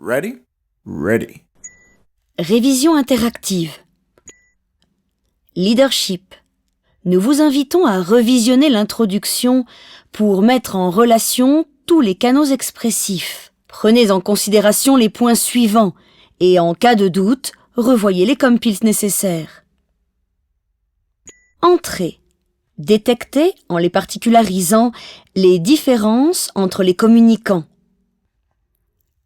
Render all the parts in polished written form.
Ready? Ready. Révision interactive. Leadership. Nous vous invitons à revisionner l'introduction pour mettre en relation tous les canaux expressifs. Prenez en considération les points suivants et en cas de doute, revoyez-les comme pile nécessaire. Entrée. Détectez, en les particularisant, les différences entre les communicants.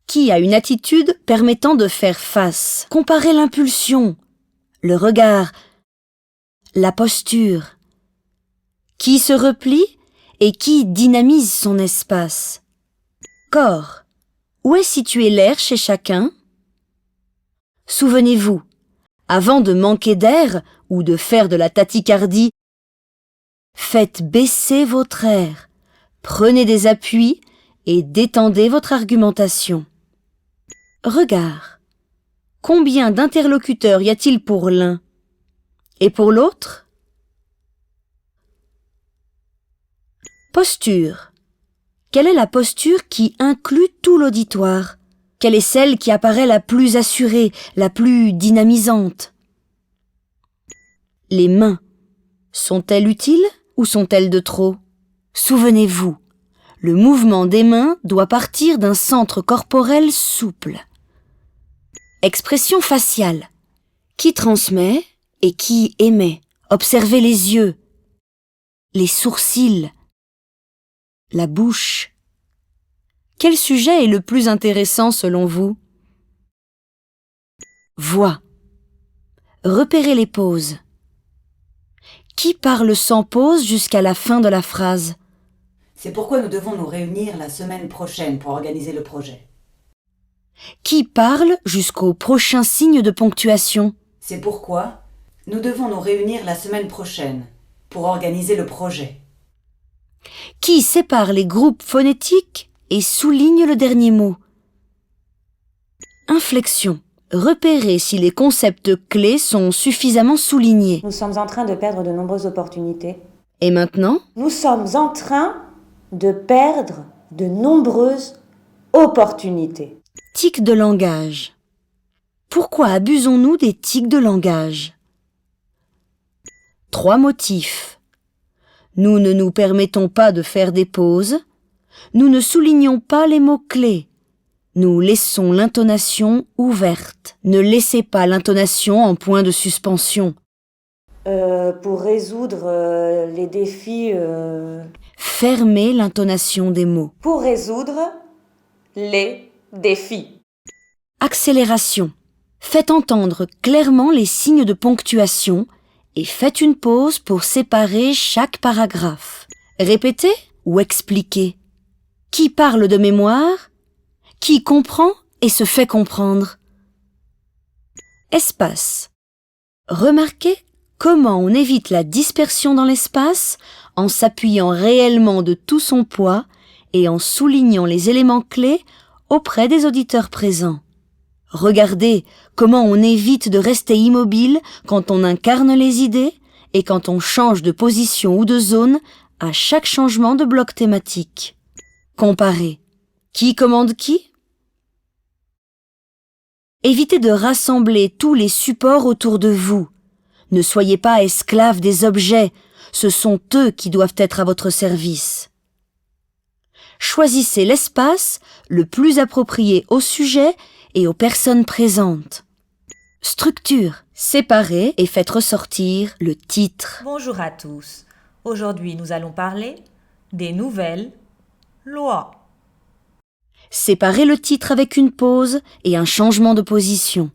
Qui a une attitude permettant de faire face? Comparez l'impulsion, le regard, la posture. Qui se replie et qui dynamise son espace? Corps. Où est situé l'air chez chacun? Souvenez-vous, avant de manquer d'air ou de faire de la tachycardie, faites baisser votre air, prenez des appuis et détendez votre argumentation. Regard. Combien d'interlocuteurs y a-t-il pour l'un et pour l'autre? Posture. Quelle est la posture qui inclut tout l'auditoire? Quelle est celle qui apparaît la plus assurée, la plus dynamisante? Les mains. Sont-elles utiles ou sont-elles de trop? Souvenez-vous, le mouvement des mains doit partir d'un centre corporel souple. Expression faciale. Qui transmet et qui émet? Observez les yeux, les sourcils, la bouche. Quel sujet est le plus intéressant selon vous? Voix. Repérez les pauses. Qui parle sans pause jusqu'à la fin de la phrase? C'est pourquoi nous devons nous réunir la semaine prochaine pour organiser le projet. Qui parle jusqu'au prochain signe de ponctuation? C'est pourquoi nous devons nous réunir la semaine prochaine pour organiser le projet. Qui sépare les groupes phonétiques et souligne le dernier mot? Inflexion. Repérez si les concepts clés sont suffisamment soulignés. Nous sommes en train de perdre de nombreuses opportunités. Et maintenant? Nous sommes en train de perdre de nombreuses opportunités. Tics de langage. Pourquoi abusons-nous des tics de langage? 3 motifs. Nous ne nous permettons pas de faire des pauses. Nous ne soulignons pas les mots-clés. Nous laissons l'intonation ouverte. Ne laissez pas l'intonation en point de suspension. Pour résoudre les défis... Fermez l'intonation des mots. Pour résoudre les défis. Accélération. Faites entendre clairement les signes de ponctuation et faites une pause pour séparer chaque paragraphe. Répétez ou expliquez. Qui parle de mémoire? Qui comprend et se fait comprendre? Espace. Remarquez comment on évite la dispersion dans l'espace en s'appuyant réellement de tout son poids et en soulignant les éléments clés auprès des auditeurs présents. Regardez comment on évite de rester immobile quand on incarne les idées et quand on change de position ou de zone à chaque changement de bloc thématique. Comparez. Qui commande qui? Évitez de rassembler tous les supports autour de vous. Ne soyez pas esclaves des objets, ce sont eux qui doivent être à votre service. Choisissez l'espace le plus approprié au sujet et aux personnes présentes. Structure. Séparez et faites ressortir le titre. Bonjour à tous. Aujourd'hui, nous allons parler des nouvelles lois. Séparez le titre avec une pause et un changement de position.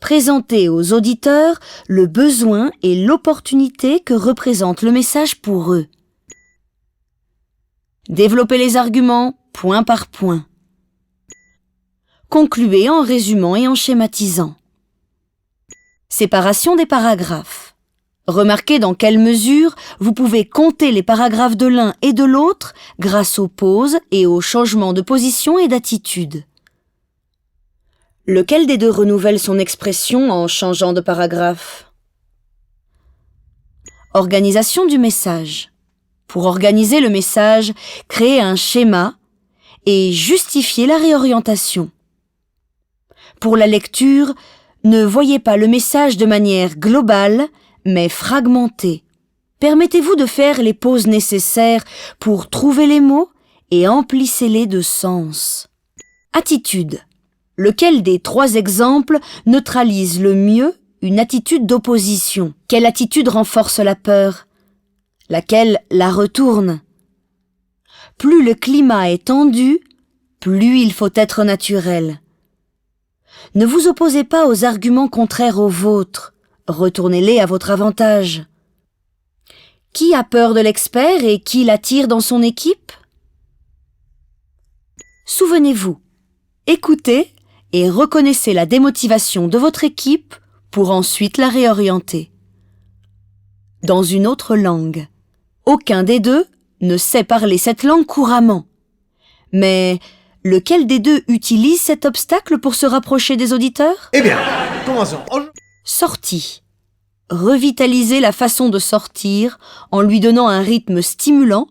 Présentez aux auditeurs le besoin et l'opportunité que représente le message pour eux. Développez les arguments point par point. Concluez en résumant et en schématisant. Séparation des paragraphes. Remarquez dans quelle mesure vous pouvez compter les paragraphes de l'un et de l'autre grâce aux pauses et aux changements de position et d'attitude. Lequel des deux renouvelle son expression en changeant de paragraphe? Organisation du message. Pour organiser le message, créez un schéma et justifiez la réorientation. Pour la lecture, ne voyez pas le message de manière globale, mais fragmentée. Permettez-vous de faire les pauses nécessaires pour trouver les mots et emplissez-les de sens. Attitude. Lequel des 3 exemples neutralise le mieux une attitude d'opposition? Quelle attitude renforce la peur? Laquelle la retourne? Plus le climat est tendu, plus il faut être naturel. Ne vous opposez pas aux arguments contraires aux vôtres, retournez-les à votre avantage. Qui a peur de l'expert et qui l'attire dans son équipe? Souvenez-vous, écoutez et reconnaissez la démotivation de votre équipe pour ensuite la réorienter. Dans une autre langue. Aucun des deux ne sait parler cette langue couramment. Mais lequel des deux utilise cet obstacle pour se rapprocher des auditeurs? Eh bien, commençons. Sortie. Revitalisez la façon de sortir en lui donnant un rythme stimulant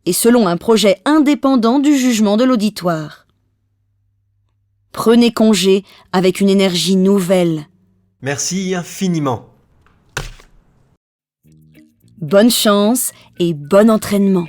et selon un projet indépendant du jugement de l'auditoire. Prenez congé avec une énergie nouvelle. Merci infiniment. Bonne chance et bon entraînement.